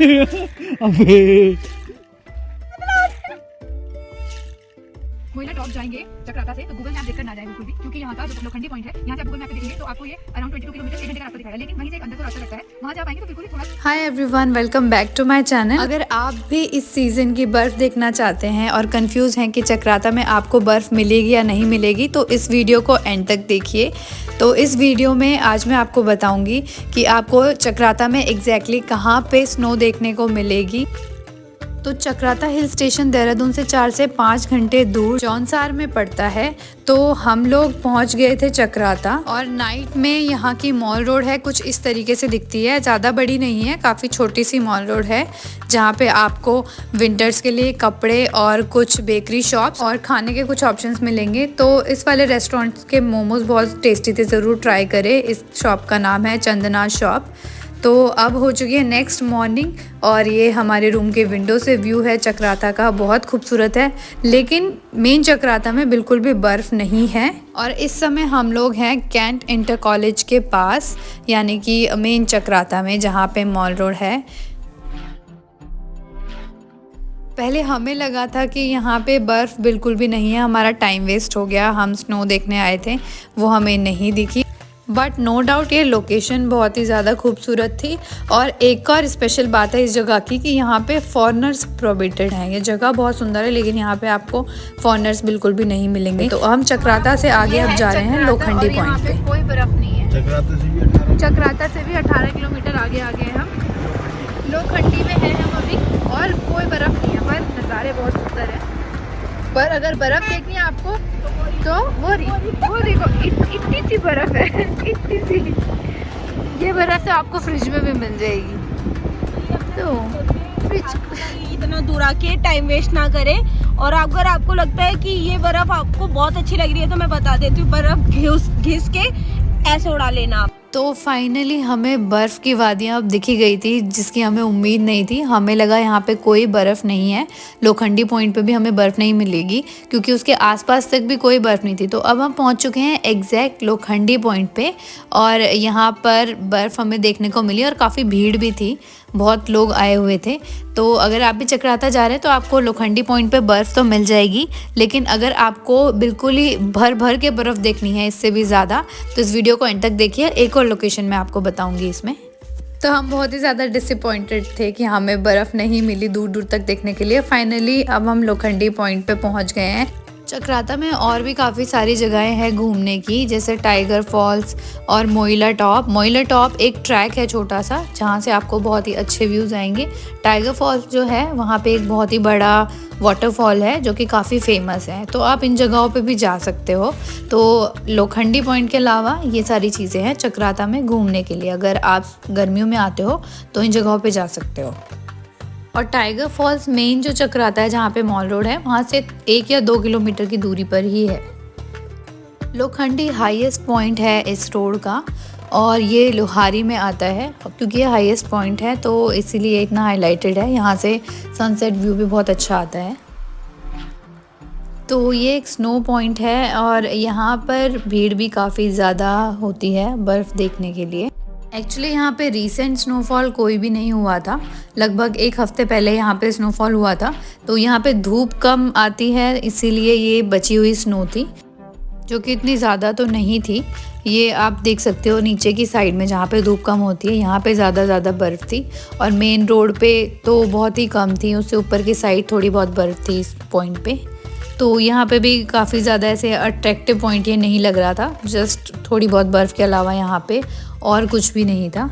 अबे मोइला टॉप जाएंगे चक्राता से तो गूगल मैप देखकर ना जाए बिल्कुल भी, क्योंकि यहाँ का जो लोखंडी पॉइंट है यहाँ से आप गूगल मैप पे देखेंगे तो आपको ये अराउंड 22 किलोमीटर 1 घंटे का रास्ता दिखाएगा, लेकिन वहीं से एक अंदर को रास्ता लगता है, वहाँ से आप आएंगे तो बिल्कुल ही थोड़ा। Hi everyone, welcome back to my channel. अगर आप भी इस सीज़न की बर्फ़ देखना चाहते हैं और कंफ्यूज हैं कि चक्राता में आपको बर्फ़ मिलेगी या नहीं मिलेगी, तो इस वीडियो को एंड तक देखिए। तो इस वीडियो में आज मैं आपको बताऊंगी कि आपको चक्राता में एग्जैक्टली कहाँ पे स्नो देखने को मिलेगी। तो चक्राता हिल स्टेशन देहरादून से 4 से 5 घंटे दूर जौनसार में पड़ता है। तो हम लोग पहुंच गए थे चक्राता और नाइट में यहाँ की मॉल रोड है कुछ इस तरीके से दिखती है। ज़्यादा बड़ी नहीं है, काफ़ी छोटी सी मॉल रोड है जहाँ पे आपको विंटर्स के लिए कपड़े और कुछ बेकरी शॉप्स और खाने के कुछ ऑप्शंस मिलेंगे। तो इस वाले रेस्टोरेंट के मोमोज बहुत टेस्टी थे, ज़रूर ट्राई करें। इस शॉप का नाम है चंदना शॉप। तो अब हो चुकी है नेक्स्ट मॉर्निंग और ये हमारे रूम के विंडो से व्यू है चक्राता का, बहुत खूबसूरत है। लेकिन मेन चक्राता में बिल्कुल भी बर्फ़ नहीं है। और इस समय हम लोग हैं कैंट इंटर कॉलेज के पास, यानी कि मेन चक्राता में जहाँ पे मॉल रोड है। पहले हमें लगा था कि यहाँ पे बर्फ़ बिल्कुल भी नहीं है, हमारा टाइम वेस्ट हो गया। हम स्नो देखने आए थे, वो हमें नहीं दिखी। बट नो डाउट ये लोकेशन बहुत ही ज़्यादा खूबसूरत थी। और एक और स्पेशल बात है इस जगह की कि यहाँ पे फॉरेनर्स प्रोहिबिटेड हैं। ये जगह बहुत सुंदर है लेकिन यहाँ पे आपको फॉरेनर्स बिल्कुल भी नहीं मिलेंगे। तो हम चक्राता से आगे अब जा रहे हैं लोखंडी पॉइंट पे। कोई बर्फ नहीं है। चक्राता से भी 18 किलोमीटर आगे आ गए हम। लोखंडी में है हम अभी और कोई बर्फ नहीं है, पर नज़ारे बहुत सुंदर है। पर अगर बर्फ देखनी है आपको तो वो देखो इतनी सी बर्फ है, इतनी सी। ये बर्फ तो आपको फ्रिज में भी मिल जाएगी। तो फ्रिज इतना दूर आके टाइम वेस्ट ना करें। और अगर आपको लगता है कि ये बर्फ आपको बहुत अच्छी लग रही है तो मैं बता देती हूँ, बर्फ घिस के ऐसे उड़ा लेना आप। तो फाइनली हमें बर्फ़ की वादियाँ अब दिखी गई थी जिसकी हमें उम्मीद नहीं थी। हमें लगा यहाँ पे कोई बर्फ़ नहीं है, लोखंडी पॉइंट पे भी हमें बर्फ़ नहीं मिलेगी क्योंकि उसके आसपास तक भी कोई बर्फ़ नहीं थी। तो अब हम पहुँच चुके हैं एग्जैक्ट लोखंडी पॉइंट पे और यहाँ पर बर्फ़ हमें देखने को मिली और काफ़ी भीड़ भी थी, बहुत लोग आए हुए थे। तो अगर आप भी चक्राता जा रहे हैं तो आपको लोखंडी पॉइंट पे बर्फ़ तो मिल जाएगी, लेकिन अगर आपको बिल्कुल ही भर भर के बर्फ़ देखनी है इससे भी ज़्यादा तो इस वीडियो को एंड तक देखिए। एक और लोकेशन मैं आपको बताऊंगी इसमें। तो हम बहुत ही ज़्यादा डिसअपॉइंटेड थे कि हमें बर्फ़ नहीं मिली दूर दूर तक देखने के लिए। फाइनली अब हम लोखंडी पॉइंट पे पहुंच गए हैं। चक्राता में और भी काफ़ी सारी जगहें हैं घूमने की, जैसे टाइगर फॉल्स और मोइला टॉप। मोइला टॉप एक ट्रैक है छोटा सा जहाँ से आपको बहुत ही अच्छे व्यूज़ आएंगे। टाइगर फॉल्स जो है वहाँ पे एक बहुत ही बड़ा वाटरफॉल है जो कि काफ़ी फेमस है। तो आप इन जगहों पे भी जा सकते हो। तो लोखंडी पॉइंट के अलावा ये सारी चीज़ें हैं चक्राता में घूमने के लिए। अगर आप गर्मियों में आते हो तो इन जगहों पे जा सकते हो। और टाइगर फॉल्स मेन जो चक्राता है जहाँ पे मॉल रोड है वहाँ से 1 या 2 किलोमीटर की दूरी पर ही है। लोखंडी हाईएस्ट पॉइंट है इस रोड का और ये लोहारी में आता है। क्योंकि ये हाईएस्ट पॉइंट है तो इसीलिए इतना हाईलाइटेड है। यहाँ से सनसेट व्यू भी बहुत अच्छा आता है। तो ये एक स्नो पॉइंट है और यहाँ पर भीड़ भी काफ़ी ज़्यादा होती है बर्फ़ देखने के लिए। एक्चुअली यहाँ पे रीसेंट स्नोफॉल कोई भी नहीं हुआ था, लगभग 1 हफ्ते पहले यहाँ पे स्नोफॉल हुआ था। तो यहाँ पे धूप कम आती है इसीलिए ये बची हुई स्नो थी, जो कि इतनी ज़्यादा तो नहीं थी। ये आप देख सकते हो नीचे की साइड में जहाँ पे धूप कम होती है यहाँ पे ज़्यादा बर्फ़ थी और मेन रोड पे तो बहुत ही कम थी, उससे ऊपर की साइड थोड़ी बहुत बर्फ़ थी इस पॉइंट पे। तो यहाँ पे भी काफ़ी ज़्यादा ऐसे अट्रैक्टिव पॉइंट ये नहीं लग रहा था, जस्ट थोड़ी बहुत बर्फ़ के अलावा यहाँ पे और कुछ भी नहीं था।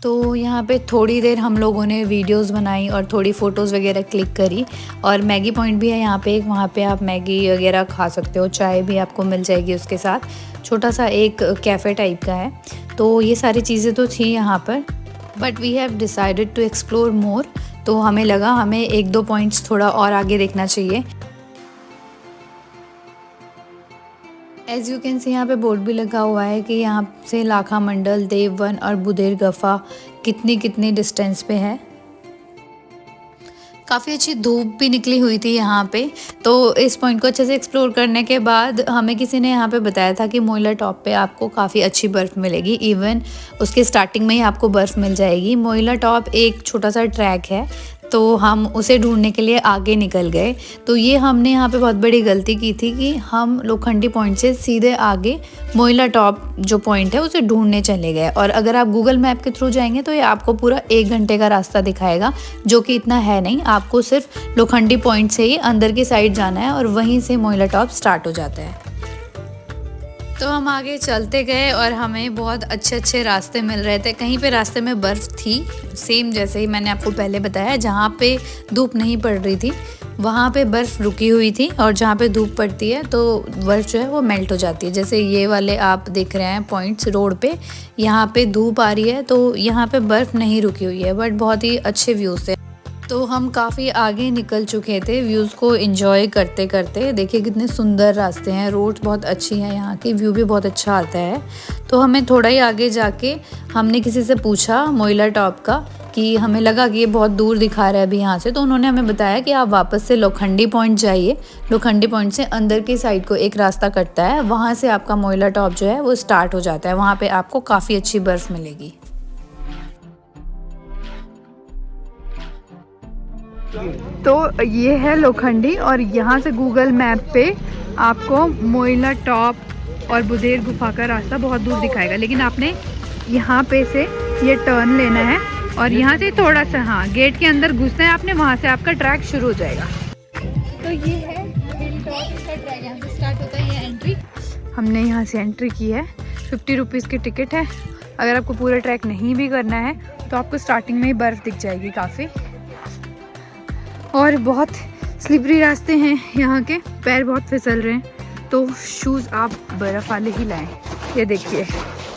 तो यहाँ पे थोड़ी देर हम लोगों ने वीडियोस बनाई और थोड़ी फ़ोटोज़ वगैरह क्लिक करी। और मैगी पॉइंट भी है यहाँ पे एक, वहाँ पे आप मैगी वगैरह खा सकते हो, चाय भी आपको मिल जाएगी उसके साथ। छोटा सा एक कैफ़े टाइप का है। तो ये सारी चीज़ें तो थी यहाँ पर, but we have decided to explore more. तो हमें लगा हमें 1-2 पॉइंट्स थोड़ा और आगे देखना चाहिए। एज़ यू कैन सी यहाँ पे बोर्ड भी लगा हुआ है कि यहाँ से लाखा मंडल, देववन और बुदेर गफा कितनी डिस्टेंस पे है। काफ़ी अच्छी धूप भी निकली हुई थी यहाँ पे। तो इस पॉइंट को अच्छे से एक्सप्लोर करने के बाद हमें किसी ने यहाँ पे बताया था कि मोइला टॉप पे आपको काफ़ी अच्छी बर्फ़ मिलेगी। इवन उसके स्टार्टिंग में ही आपको बर्फ़ मिल जाएगी। मोइला टॉप एक छोटा सा ट्रैक है, तो हम उसे ढूंढने के लिए आगे निकल गए। तो ये हमने यहाँ पे बहुत बड़ी गलती की थी कि हम लोखंडी पॉइंट से सीधे आगे मोइला टॉप जो पॉइंट है उसे ढूंढने चले गए। और अगर आप गूगल मैप के थ्रू जाएंगे तो ये आपको पूरा 1 घंटे का रास्ता दिखाएगा, जो कि इतना है नहीं। आपको सिर्फ लोखंडी पॉइंट से ही अंदर की साइड जाना है और वहीं से मोइला टॉप स्टार्ट हो जाता है। तो हम आगे चलते गए और हमें बहुत अच्छे अच्छे रास्ते मिल रहे थे। कहीं पे रास्ते में बर्फ़ थी, सेम जैसे ही मैंने आपको पहले बताया, जहाँ पे धूप नहीं पड़ रही थी वहाँ पे बर्फ़ रुकी हुई थी, और जहाँ पे धूप पड़ती है तो बर्फ़ जो है वो मेल्ट हो जाती है। जैसे ये वाले आप देख रहे हैं पॉइंट्स रोड पे, यहाँ पे धूप आ रही है तो यहाँ पे बर्फ़ नहीं रुकी हुई है, बट बहुत ही अच्छे व्यूज़ थे। तो हम काफ़ी आगे निकल चुके थे व्यूज़ को एंजॉय करते करते। देखिए कितने सुंदर रास्ते हैं, रोड बहुत अच्छी है यहाँ की, व्यू भी बहुत अच्छा आता है। तो हमें थोड़ा ही आगे जाके हमने किसी से पूछा मोइला टॉप का कि हमें लगा कि ये बहुत दूर दिखा रहा है अभी यहाँ से। तो उन्होंने हमें बताया कि आप वापस से लोखंडी पॉइंट जाइए। लोखंडी पॉइंट से अंदर की साइड को एक रास्ता कटता है, वहाँ से आपका मोइला टॉप जो है वो स्टार्ट हो जाता है। वहाँ पर आपको काफ़ी अच्छी बर्फ़ मिलेगी। तो ये है लोखंडी, और यहाँ से गूगल मैप पे आपको मोइला टॉप और बुदेर गुफा का रास्ता बहुत दूर दिखाएगा, लेकिन आपने यहाँ पे से ये टर्न लेना है और यहाँ से थोड़ा सा, हाँ, गेट के अंदर घुसना है आपने, वहाँ से आपका ट्रैक शुरू हो जाएगा। तो ये है हिल टॉप, इसका ट्रैक यहाँ से स्टार्ट होता है। ये एंट्री हमने यहाँ से एंट्री की है, 50 रुपीज़ की टिकट है। अगर आपको पूरा ट्रैक नहीं भी करना है तो आपको स्टार्टिंग में ही बर्फ़ दिख जाएगी काफ़ी, और बहुत स्लिपरी रास्ते हैं यहाँ के, पैर बहुत फिसल रहे हैं, तो शूज़ आप बर्फ़ वाले ही लाएं। ये देखिए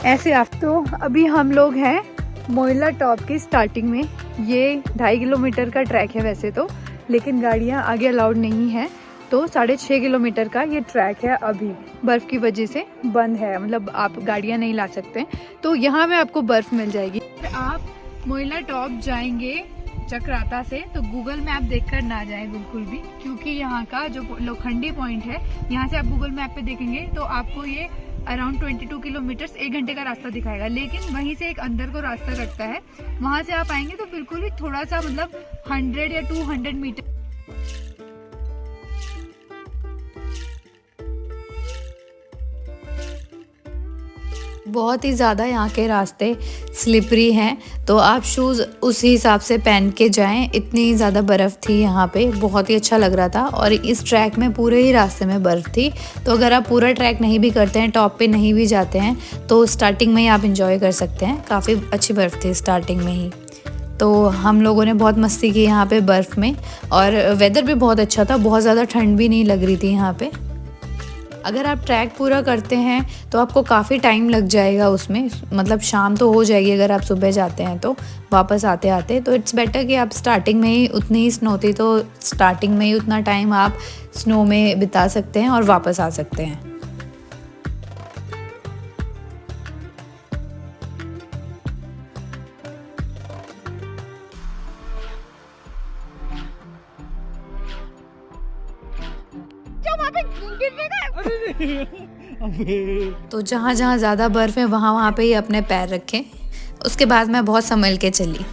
ऐसे आप। तो अभी हम लोग हैं मोइला टॉप की स्टार्टिंग में। ये 2.5 किलोमीटर का ट्रैक है वैसे तो, लेकिन गाड़ियाँ आगे अलाउड नहीं है, तो 6.5 किलोमीटर का ये ट्रैक है। अभी बर्फ़ की वजह से बंद है, मतलब आप गाड़ियाँ नहीं ला सकते। तो यहाँ में आपको बर्फ़ मिल जाएगी। आप मोइला टॉप जाएंगे चक्राता से तो गूगल मैप देखकर ना जाएं बिल्कुल भी, क्योंकि यहाँ का जो लोखंडी पॉइंट है, यहाँ से आप गूगल मैप पे देखेंगे तो आपको ये अराउंड 22 किलोमीटर्स 1 घंटे का रास्ता दिखाएगा, लेकिन वहीं से एक अंदर को रास्ता कटता है, वहाँ से आप आएंगे तो बिल्कुल ही थोड़ा सा, मतलब 100 या 200 मीटर। बहुत ही ज़्यादा यहाँ के रास्ते स्लिपरी हैं, तो आप शूज़ उस हिसाब से पहन के जाएं। इतनी ज़्यादा बर्फ़ थी यहाँ पे, बहुत ही अच्छा लग रहा था। और इस ट्रैक में पूरे ही रास्ते में बर्फ़ थी, तो अगर आप पूरा ट्रैक नहीं भी करते हैं, टॉप पे नहीं भी जाते हैं, तो स्टार्टिंग में ही आप इंजॉय कर सकते हैं। काफ़ी अच्छी बर्फ़ थी स्टार्टिंग में ही। तो हम लोगों ने बहुत मस्ती की यहाँ पे बर्फ़ में, और वेदर भी बहुत अच्छा था, बहुत ज़्यादा ठंड भी नहीं लग रही थी यहाँ पे। अगर आप ट्रैक पूरा करते हैं तो आपको काफ़ी टाइम लग जाएगा उसमें, मतलब शाम तो हो जाएगी अगर आप सुबह जाते हैं तो वापस आते आते। तो इट्स बेटर कि आप स्टार्टिंग में ही, उतनी ही स्नो थी तो स्टार्टिंग में ही उतना टाइम आप स्नो में बिता सकते हैं और वापस आ सकते हैं। तो जहाँ जहाँ ज़्यादा बर्फ़ है वहाँ पे ही अपने पैर रखें। उसके बाद मैं बहुत संभल के चली।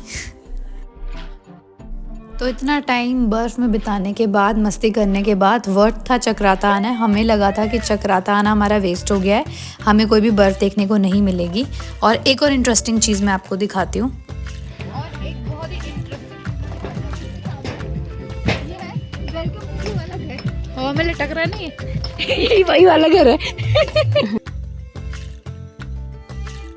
तो इतना टाइम बर्फ़ में बिताने के बाद, मस्ती करने के बाद, वर्थ था चक्राता आना। हमें लगा था कि चक्राता आना हमारा वेस्ट हो गया है, हमें कोई भी बर्फ़ देखने को नहीं मिलेगी। और एक और इंटरेस्टिंग चीज़ मैं आपको दिखाती हूँ। और एक बहुत ही हवा में लटक रहा नहीं है, यही वही वाला घर है।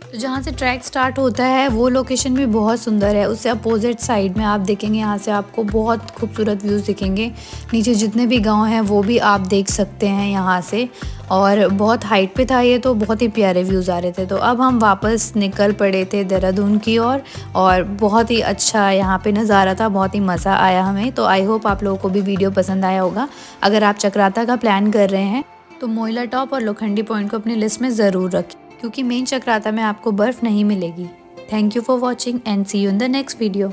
तो जहाँ से ट्रैक स्टार्ट होता है वो लोकेशन भी बहुत सुंदर है। उससे अपोजिट साइड में आप देखेंगे, यहाँ से आपको बहुत खूबसूरत व्यूज़ दिखेंगे। नीचे जितने भी गांव हैं वो भी आप देख सकते हैं यहाँ से, और बहुत हाइट पे था ये, तो बहुत ही प्यारे व्यूज़ आ रहे थे। तो अब हम वापस निकल पड़े थे देहरादून की ओर, और बहुत ही अच्छा यहाँ पे नज़ारा था, बहुत ही मज़ा आया हमें। तो आई होप आप लोगों को भी वीडियो पसंद आया होगा। अगर आप चक्राता का प्लान कर रहे हैं तो मोइला टॉप और लोखंडी पॉइंट को अपनी लिस्ट में ज़रूर रखें, क्योंकि मेन चक्राता में आपको बर्फ़ नहीं मिलेगी। Thank you for watching and see you in the next video.